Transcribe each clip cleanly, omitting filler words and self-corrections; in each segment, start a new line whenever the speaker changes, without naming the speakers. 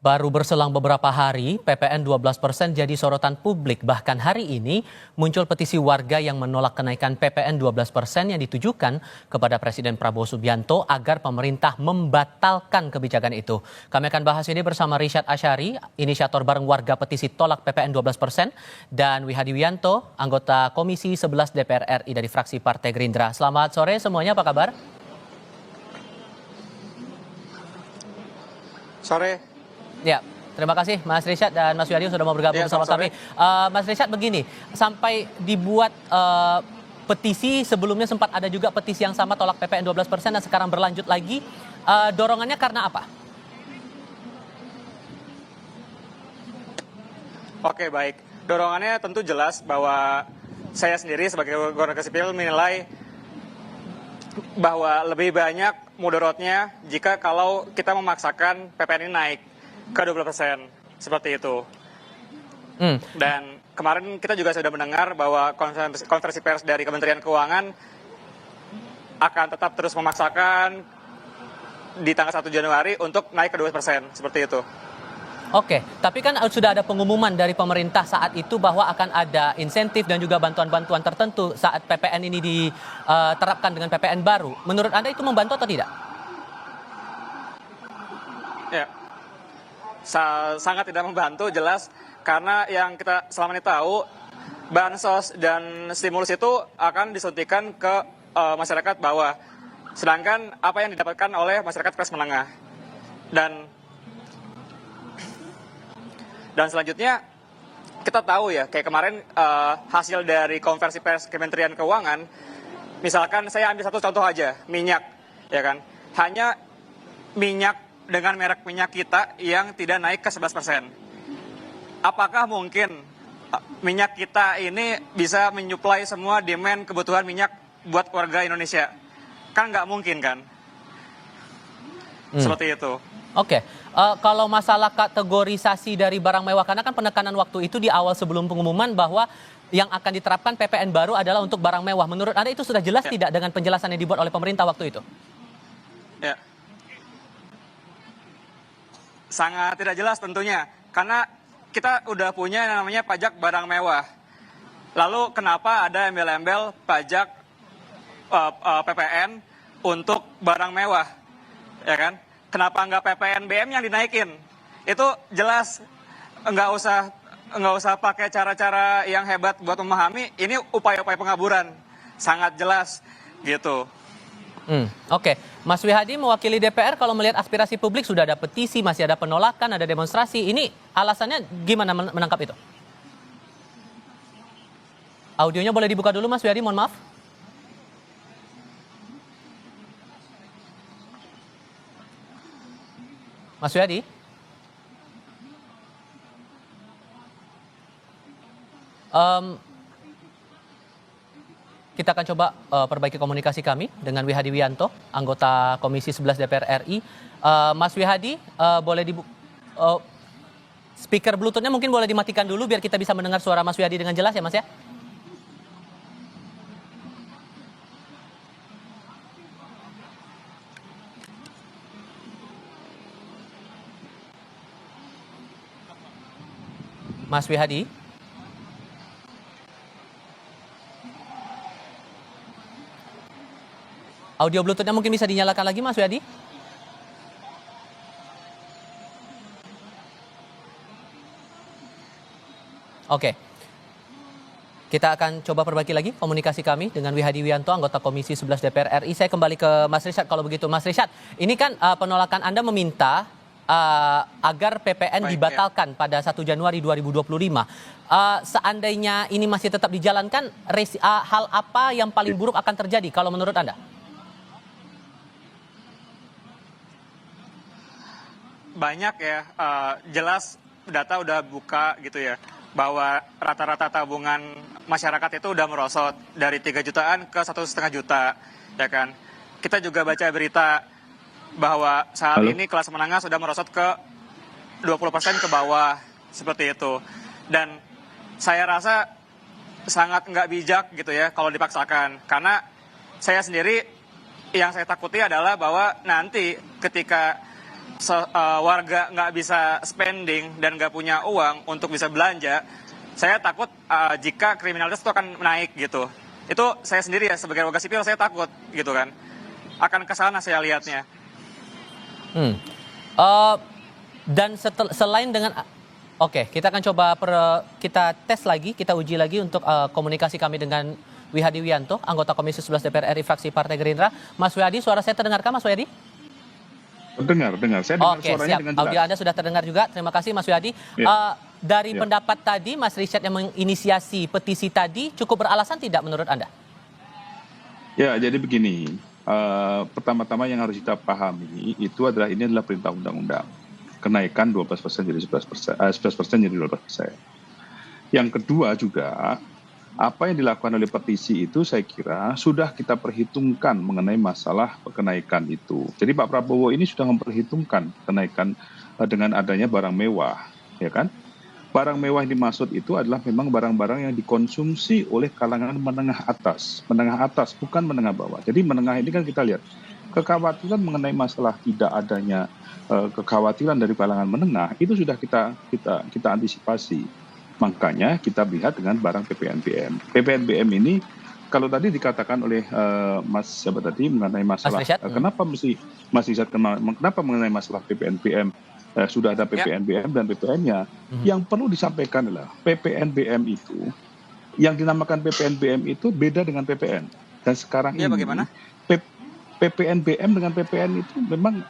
Baru berselang beberapa hari, PPN 12% jadi sorotan publik. Bahkan hari ini muncul petisi warga yang menolak kenaikan PPN 12% yang ditujukan kepada Presiden Prabowo Subianto agar pemerintah membatalkan kebijakan itu. Kami akan bahas ini bersama Richard Asyari, inisiator bareng warga petisi tolak PPN 12%, dan Wihadi Wianto, anggota Komisi 11 DPR RI dari fraksi Partai Gerindra. Selamat sore semuanya, apa kabar?
Sore.
Ya, terima kasih Mas Richard dan Mas Wiyadi sudah mau bergabung bersama kami. Mas Richard, begini, sampai dibuat petisi, sebelumnya sempat ada juga petisi yang sama tolak PPN 12% dan sekarang berlanjut lagi. Dorongannya karena apa?
Oke, baik. Dorongannya tentu jelas bahwa saya sendiri sebagai warga sipil menilai bahwa lebih banyak mudaratnya jika kalau kita memaksakan PPN ini naik ke 20%, seperti itu. Dan kemarin kita juga sudah mendengar bahwa konferensi pers dari Kementerian Keuangan akan tetap terus memaksakan di tanggal 1 Januari untuk naik ke 2%, seperti itu.
Oke, tapi kan sudah ada pengumuman dari pemerintah saat itu bahwa akan ada insentif dan juga bantuan-bantuan tertentu saat PPN ini diterapkan dengan PPN baru. Menurut Anda itu membantu atau tidak?
Ya, sangat tidak membantu, jelas, karena yang kita selama ini tahu, bansos dan stimulus itu akan disuntikan ke masyarakat bawah, sedangkan apa yang didapatkan oleh masyarakat kelas menengah. Dan selanjutnya kita tahu ya, kayak kemarin hasil dari konversi pers Kementerian Keuangan, misalkan saya ambil satu contoh aja, minyak, ya kan, hanya minyak dengan merek minyak kita yang tidak naik ke 11%. Apakah mungkin minyak kita ini bisa menyuplai semua demand kebutuhan minyak buat warga Indonesia? Kan nggak mungkin kan? Seperti itu.
Oke, kalau masalah kategorisasi dari barang mewah, karena kan penekanan waktu itu di awal sebelum pengumuman bahwa yang akan diterapkan PPN baru adalah untuk barang mewah. Menurut Anda itu sudah jelas tidak dengan penjelasan yang dibuat oleh pemerintah waktu itu?
Ya. Sangat tidak jelas tentunya, karena kita udah punya yang namanya pajak barang mewah. Lalu kenapa ada embel-embel pajak PPN untuk barang mewah, ya kan? Kenapa nggak PPN BM yang dinaikin? Itu jelas, nggak usah pakai cara-cara yang hebat buat memahami. Ini upaya-upaya pengaburan, sangat jelas gitu.
Oke, Mas Wihadi mewakili DPR, kalau melihat aspirasi publik sudah ada petisi, masih ada penolakan, ada demonstrasi. Ini alasannya gimana menangkap itu? Audionya boleh dibuka dulu Mas Wihadi, mohon maaf. Mas Wihadi? Kita akan coba perbaiki komunikasi kami dengan Wihadi Wianto, anggota Komisi 11 DPR RI. Mas Wihadi, boleh speaker Bluetooth-nya mungkin boleh dimatikan dulu biar kita bisa mendengar suara Mas Wihadi dengan jelas ya Mas ya? Mas Wihadi? Audio Bluetooth-nya mungkin bisa dinyalakan lagi Mas Wihadi? Oke. Kita akan coba perbaiki lagi komunikasi kami dengan Wihadi Wianto, anggota Komisi 11 DPR RI. Saya kembali ke Mas Richard kalau begitu. Mas Richard, ini kan penolakan Anda meminta agar PPN dibatalkan pada 1 Januari 2025. Seandainya ini masih tetap dijalankan, hal apa yang paling buruk akan terjadi kalau menurut Anda?
Banyak ya, jelas data udah buka gitu ya, bahwa rata-rata tabungan masyarakat itu udah merosot dari 3 jutaan ke 1,5 juta, ya kan. Kita juga baca berita bahwa saat ini kelas menengah sudah merosot ke 20% ke bawah, seperti itu. Dan saya rasa sangat nggak bijak gitu ya kalau dipaksakan, karena saya sendiri yang saya takuti adalah bahwa nanti ketika warga nggak bisa spending dan nggak punya uang untuk bisa belanja, saya takut jika kriminalitas itu akan naik gitu. Itu saya sendiri ya sebagai warga sipil saya takut gitu kan. Akan ke sana saya lihatnya.
Hmm. Eh, dan selain dengan oke, kita akan coba kita tes lagi, kita uji lagi untuk komunikasi kami dengan Wihadi Wianto, anggota Komisi 11 DPR RI fraksi Partai Gerindra. Mas Wihadi, suara saya terdengarkah Mas Wihadi?
Dengar. Saya dengar
Oke,
suaranya
siap.
dengan jelas.
Audio Anda sudah terdengar juga. Terima kasih Mas Wihadi.
Ya.
Dari
Ya.
pendapat tadi, Mas Richard yang menginisiasi petisi tadi cukup beralasan tidak menurut Anda?
Ya, jadi begini. Pertama-tama yang harus kita pahami itu adalah ini adalah perintah undang-undang. Kenaikan 12% jadi 11%, 11% jadi 12%. Yang kedua juga, apa yang dilakukan oleh petisi itu saya kira sudah kita perhitungkan mengenai masalah kenaikan itu. Jadi Pak Prabowo ini sudah memperhitungkan kenaikan dengan adanya barang mewah, ya kan? Barang mewah yang dimaksud itu adalah memang barang-barang yang dikonsumsi oleh kalangan menengah atas, bukan menengah bawah. Jadi menengah ini kan kita lihat kekhawatiran mengenai masalah tidak adanya kekhawatiran dari kalangan menengah itu sudah kita antisipasi. Makanya kita lihat dengan barang PPNBM. PPNBM ini kalau tadi dikatakan oleh Mas siapa tadi mengenai masalah kenapa mesti Mas Izzat kenapa mengenai masalah PPNBM sudah ada PPNBM dan PPN-nya. Yang perlu disampaikan adalah PPNBM itu yang dinamakan PPNBM itu beda dengan PPN. Dan sekarang ini
bagaimana?
PPNBM dengan PPN itu memang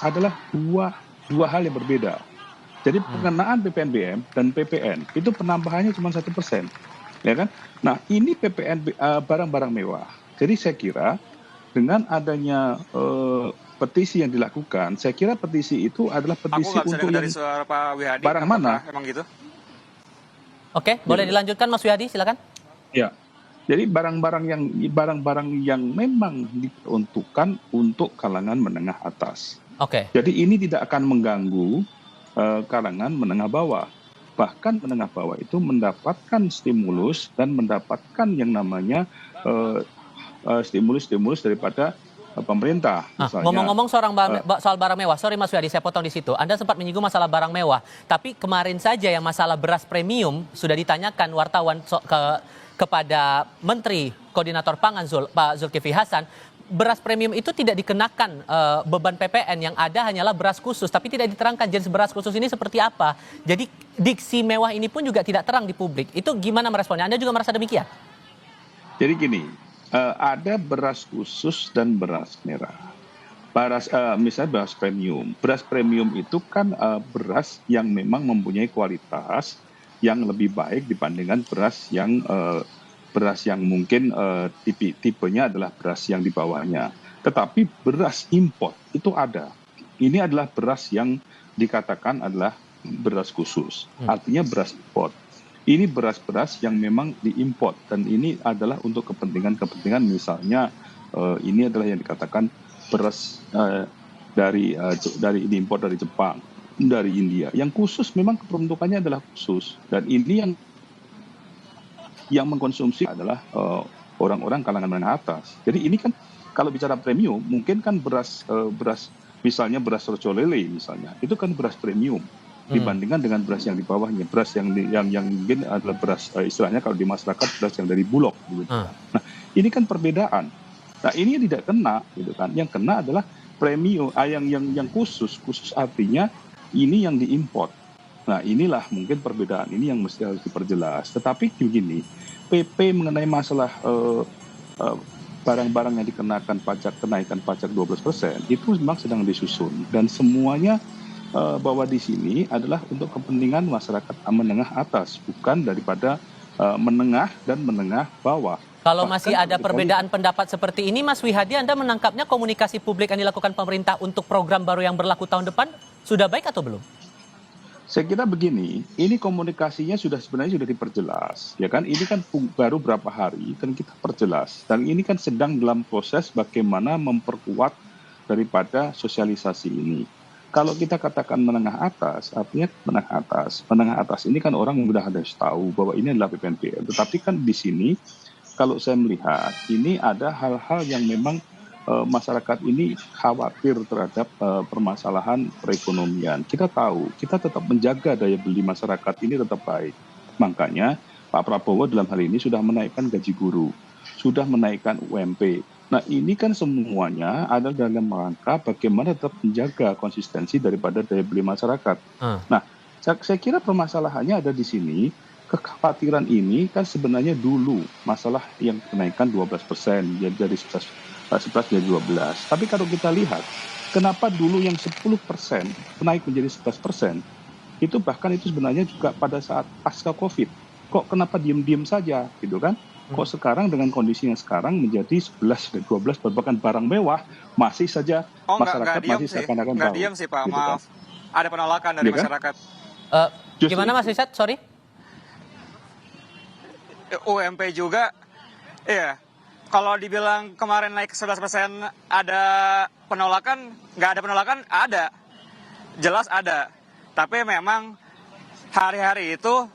adalah dua hal yang berbeda. Jadi pengenaan PPNBM dan PPN itu penambahannya cuma 1%, ya kan? Nah ini PPN barang-barang mewah. Jadi saya kira dengan adanya petisi yang dilakukan, saya kira petisi itu adalah petisi untuk yang
suara Pak Wihadi,
barang mana?
Emang gitu?
Oke, boleh dilanjutkan Mas Wihadi, silakan.
Ya. Jadi barang-barang yang memang diperuntukkan untuk kalangan menengah atas.
Oke.
Jadi ini tidak akan mengganggu kalangan menengah bawah. Bahkan menengah bawah itu mendapatkan stimulus dan mendapatkan yang namanya stimulus daripada pemerintah.
Ngomong-ngomong soal barang mewah, sorry Mas Wihadi, saya potong di situ. Anda sempat menyinggung masalah barang mewah, tapi kemarin saja yang masalah beras premium sudah ditanyakan wartawan kepada Menteri Koordinator Pangan Pak Zulkifli Hasan. Beras premium itu tidak dikenakan beban PPN, yang ada hanyalah beras khusus, tapi tidak diterangkan jenis beras khusus ini seperti apa. Jadi diksi mewah ini pun juga tidak terang di publik. Itu gimana meresponnya? Anda juga merasa demikian?
Jadi gini, ada beras khusus dan beras merah. Misalnya beras premium. Beras premium itu kan beras yang memang mempunyai kualitas yang lebih baik dibandingkan beras yang mungkin tipenya adalah beras yang di bawahnya. Tetapi beras import itu ada. Ini adalah beras yang dikatakan adalah beras khusus. Artinya beras import. Ini beras-beras yang memang diimport dan ini adalah untuk kepentingan misalnya ini adalah yang dikatakan beras dari diimpor dari Jepang, dari India. Yang khusus memang peruntukannya adalah khusus dan ini yang mengkonsumsi adalah orang-orang kalangan menengah atas. Jadi ini kan kalau bicara premium mungkin kan beras misalnya beras Roco Lele misalnya itu kan beras premium dibandingkan dengan beras yang di bawahnya, beras yang mungkin adalah beras istilahnya kalau di masyarakat beras yang dari Bulog gitu. Nah, ini kan perbedaan. Nah, ini tidak kena gitu kan. Yang kena adalah premium yang khusus artinya ini yang diimport. Nah, inilah mungkin perbedaan ini yang mesti harus diperjelas. Tetapi begini, PP mengenai masalah barang-barang yang dikenakan kenaikan pajak 12% itu memang sedang disusun dan semuanya bahwa di sini adalah untuk kepentingan masyarakat menengah atas, bukan daripada menengah dan menengah bawah.
Kalau masih ada perbedaan pendapat seperti ini, Mas Wihadi, Anda menangkapnya komunikasi publik yang dilakukan pemerintah untuk program baru yang berlaku tahun depan sudah baik atau belum?
Saya kira begini, ini komunikasinya sebenarnya sudah diperjelas, ya kan? Ini kan baru berapa hari dan kita perjelas, dan ini kan sedang dalam proses bagaimana memperkuat daripada sosialisasi ini. Kalau kita katakan menengah atas, artinya menengah atas ini kan orang sudah harus tahu bahwa ini adalah PPNBM. Tetapi kan di sini, kalau saya melihat ini ada hal-hal yang memang masyarakat ini khawatir terhadap permasalahan perekonomian. Kita tahu, kita tetap menjaga daya beli masyarakat ini tetap baik. Makanya Pak Prabowo dalam hal ini sudah menaikkan gaji guru, sudah menaikkan UMP. Nah ini kan semuanya ada dalam rangka bagaimana tetap menjaga konsistensi daripada daya beli masyarakat. Nah saya kira permasalahannya ada di sini. Kekhawatiran ini kan sebenarnya dulu masalah yang kenaikan 12%, jadi dari 11 jadi 12. Tapi kalau kita lihat, kenapa dulu yang 10% naik menjadi 11%, itu bahkan itu sebenarnya juga pada saat pasca COVID. Kok kenapa diem-diem saja gitu kan? Kok sekarang dengan kondisi yang sekarang menjadi 11 dan 12 bahkan barang mewah masih saja masyarakat masih seakan-akan tahu.
Nggak diem sih Pak,
gitu
maaf.
Kan?
Ada penolakan dari masyarakat.
Gimana Mas Rizat? Sorry.
UMP juga, iya. Kalau dibilang kemarin naik 11% ada penolakan, nggak ada penolakan, ada. Jelas ada. Tapi memang hari-hari itu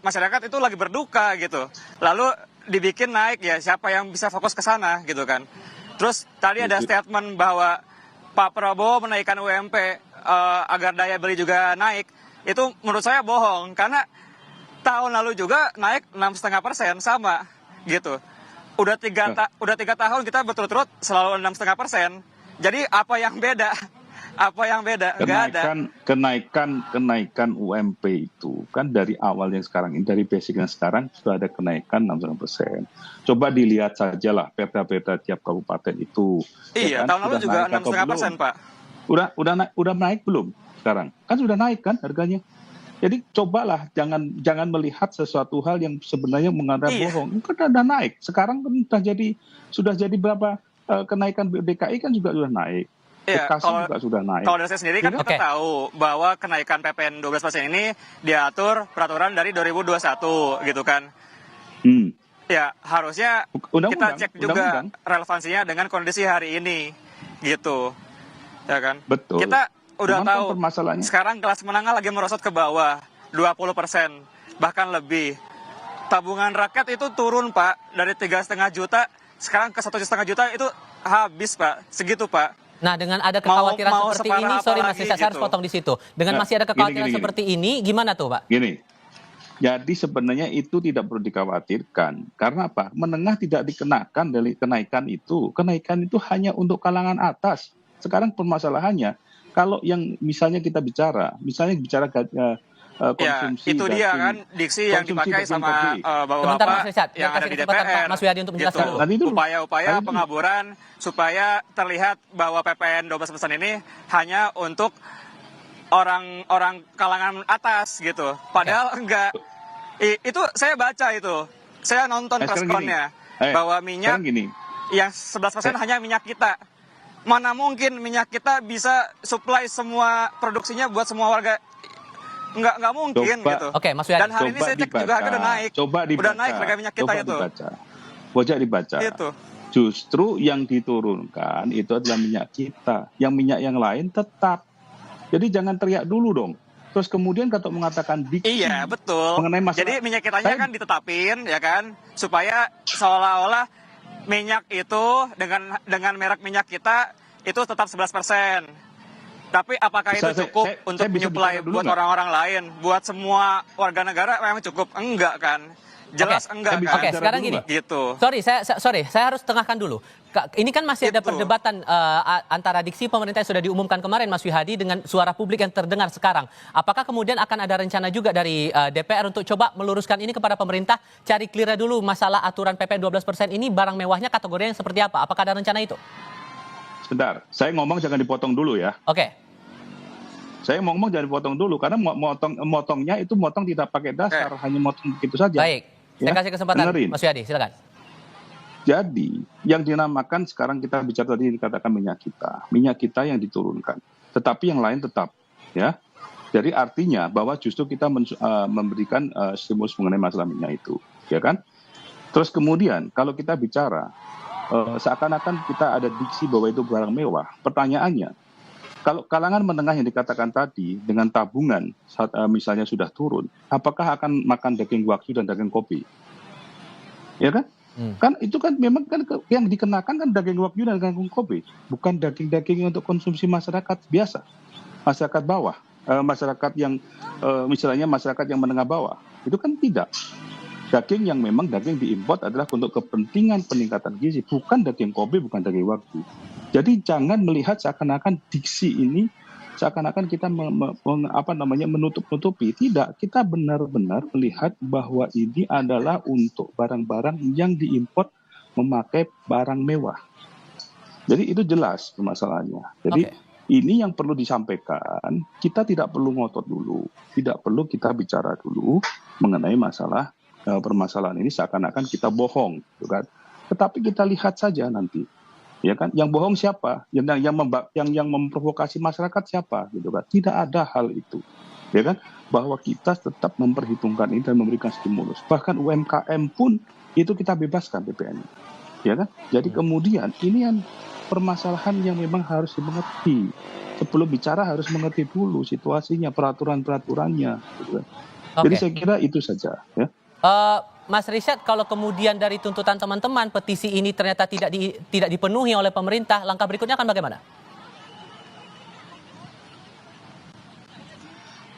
masyarakat itu lagi berduka gitu. Lalu dibikin naik ya, siapa yang bisa fokus ke sana gitu kan. Terus tadi ada statement bahwa Pak Prabowo menaikkan UMP agar daya beli juga naik. Itu menurut saya bohong, karena tahun lalu juga naik 6,5% sama gitu. Udah tiga tahun kita berturut-turut selalu 6,5%. Jadi apa yang beda? Apa yang beda? Nggak ada.
Kenaikan UMP itu kan dari awal yang sekarang ini, dari basic yang sekarang sudah ada kenaikan 6,5%. Coba dilihat saja lah peta-peta tiap kabupaten itu.
Iya,
ya kan?
Tahun lalu juga 6,5% Pak.
Udah naik belum sekarang? Kan sudah naik kan harganya. Jadi cobalah jangan melihat sesuatu hal yang sebenarnya mengatakan bohong. Kan udah naik. Sekarang kan sudah jadi berapa kenaikan DKI kan juga sudah naik.
Iya,
Bekasi juga sudah naik.
Kalau dari saya sendiri kan kita tahu bahwa kenaikan PPN 12% ini diatur peraturan dari 2021 gitu kan. Ya harusnya kita cek juga relevansinya dengan kondisi hari ini gitu. Ya kan?
Betul.
Kita udah tahu
sekarang
kelas menengah lagi merosot ke bawah 20%, bahkan lebih. Tabungan rakyat itu turun Pak, dari 3,5 juta sekarang ke 1,5 juta, itu habis Pak, segitu Pak.
Nah, dengan ada kekhawatiran seperti ini, sorry Mas Rizat, saya harus potong di situ. Dengan masih ada kekhawatiran seperti ini, gimana tuh Pak?
Gini, jadi sebenarnya itu tidak perlu dikhawatirkan. Karena apa? Menengah tidak dikenakan dari kenaikan itu. Kenaikan itu hanya untuk kalangan atas. Sekarang permasalahannya, kalau yang misalnya bicara konsumsi.
Ya, itu dia kan diksi yang dipakai sama Bapak yang ada di DPR.
Mas Wiyadi untuk menjelaskan
dulu. Upaya-upaya pengaburan supaya terlihat bahwa PPN 12% ini hanya untuk orang kalangan atas gitu. Padahal enggak. Itu saya baca itu. Saya nonton preskonnya bahwa minyak yang 11% hanya minyak kita. Mana mungkin minyak kita bisa supply semua produksinya buat semua warga? Nggak mungkin gitu.
Oke, Mas Wiyadi.
Dan hari ini saya cek juga harga udah naik. Udah naik harga minyak kita itu.
Coba dibaca.
Itu.
Justru yang diturunkan itu adalah minyak kita. Yang minyak yang lain tetap. Jadi jangan teriak dulu dong. Terus kemudian kalau mengatakan diksi.
Iya, betul.
Mengenai masalah.
Jadi minyak kitanya kan ditetapin ya kan, supaya seolah-olah minyak itu dengan merek minyak kita itu tetap 11%. Tapi apakah itu cukup untuk menyuplai buat orang-orang lain, buat semua warga negara memang cukup? Enggak kan? Jelas enggak kan?
Oke, sekarang gini.
Gitu.
Saya harus tengahkan dulu. Ini kan masih ada perdebatan antara diksi pemerintah yang sudah diumumkan kemarin Mas Wihadi dengan suara publik yang terdengar sekarang. Apakah kemudian akan ada rencana juga dari DPR untuk coba meluruskan ini kepada pemerintah, cari clear dulu masalah aturan PPN 12% ini barang mewahnya kategorinya yang seperti apa? Apakah ada rencana itu?
Sebentar, saya ngomong jangan dipotong dulu ya.
Oke.
Saya ngomong jangan dipotong dulu karena motongnya itu motong tidak pakai dasar, hanya motong begitu saja.
Baik, saya kasih kesempatan Mas Wiyadi, silakan.
Jadi yang dinamakan sekarang kita bicara tadi dikatakan minyak kita yang diturunkan, tetapi yang lain tetap, ya. Jadi artinya bahwa justru kita memberikan stimulus mengenai masalah minyak itu, ya kan? Terus kemudian kalau kita bicara seakan-akan kita ada diksi bahwa itu barang mewah. Pertanyaannya, kalau kalangan menengah yang dikatakan tadi dengan tabungan saat, misalnya sudah turun, apakah akan makan daging wagyu dan daging kopi? Ya kan? Kan itu kan memang kan yang dikenakan kan daging wagyu dan daging Kobe, bukan daging-daging untuk konsumsi masyarakat biasa, masyarakat bawah, masyarakat yang misalnya masyarakat yang menengah bawah. Itu kan tidak. Daging yang memang daging diimpor adalah untuk kepentingan peningkatan gizi, bukan daging Kobe, bukan daging wagyu. Jadi jangan melihat seakan-akan diksi ini seakan-akan kita menutup-nutupi. Tidak, kita benar-benar melihat bahwa ini adalah untuk barang-barang yang diimpor memakai barang mewah. Jadi itu jelas permasalahannya. Jadi ini yang perlu disampaikan, kita tidak perlu ngotot dulu, tidak perlu kita bicara dulu mengenai masalah permasalahan ini seakan-akan kita bohong, gitu kan. Tetapi kita lihat saja nanti. Ya kan, yang bohong siapa, yang memprovokasi masyarakat siapa, gitu kan. Tidak ada hal itu, ya kan, bahwa kita tetap memperhitungkan ini dan memberikan stimulus. Bahkan UMKM pun itu kita bebaskan PPN, ya kan. Jadi kemudian ini yang permasalahan yang memang harus dimengerti. Sebelum bicara harus mengerti dulu situasinya, peraturannya, gitu kan. Jadi saya kira itu saja, ya.
Mas Risyad, kalau kemudian dari tuntutan teman-teman petisi ini ternyata tidak dipenuhi oleh pemerintah, langkah berikutnya akan bagaimana?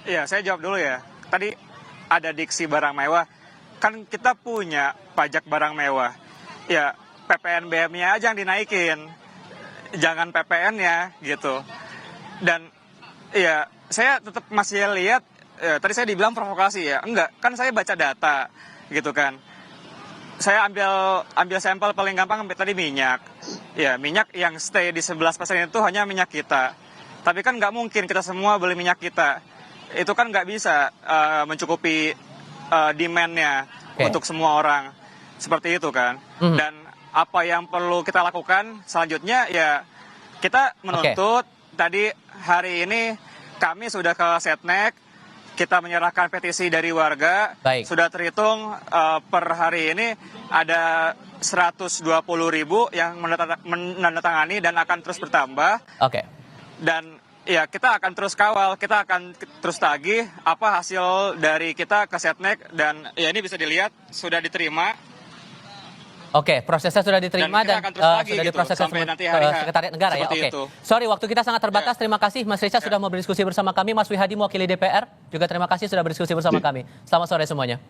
Iya, saya jawab dulu ya. Tadi ada diksi barang mewah. Kan kita punya pajak barang mewah. Ya, PPNBM-nya aja yang dinaikin. Jangan PPN-nya gitu. Dan ya, saya tetap masih lihat, tadi saya dibilang provokasi ya. Enggak, kan saya baca data gitu kan. Saya ambil sampel paling gampang tadi minyak. Ya, minyak yang stay di 11% itu hanya minyak kita. Tapi kan nggak mungkin kita semua beli minyak kita. Itu kan nggak bisa mencukupi demand-nya untuk semua orang. Seperti itu kan. Dan apa yang perlu kita lakukan selanjutnya ya kita menuntut. Tadi hari ini kami sudah ke Setnek. Kita menyerahkan petisi dari warga. Sudah terhitung per hari ini ada 120.000 yang menandatangani dan akan terus bertambah. Dan ya kita akan terus kawal, kita akan terus tagih apa hasil dari kita ke Setnek dan ya ini bisa dilihat sudah diterima.
Prosesnya sudah diterima dan sudah diproses ke Sekretariat Negara ya. Sorry, waktu kita sangat terbatas. Terima kasih Mas Risyad sudah mau berdiskusi bersama kami. Mas Wihadi mewakili DPR juga terima kasih sudah berdiskusi bersama kami. Selamat sore semuanya.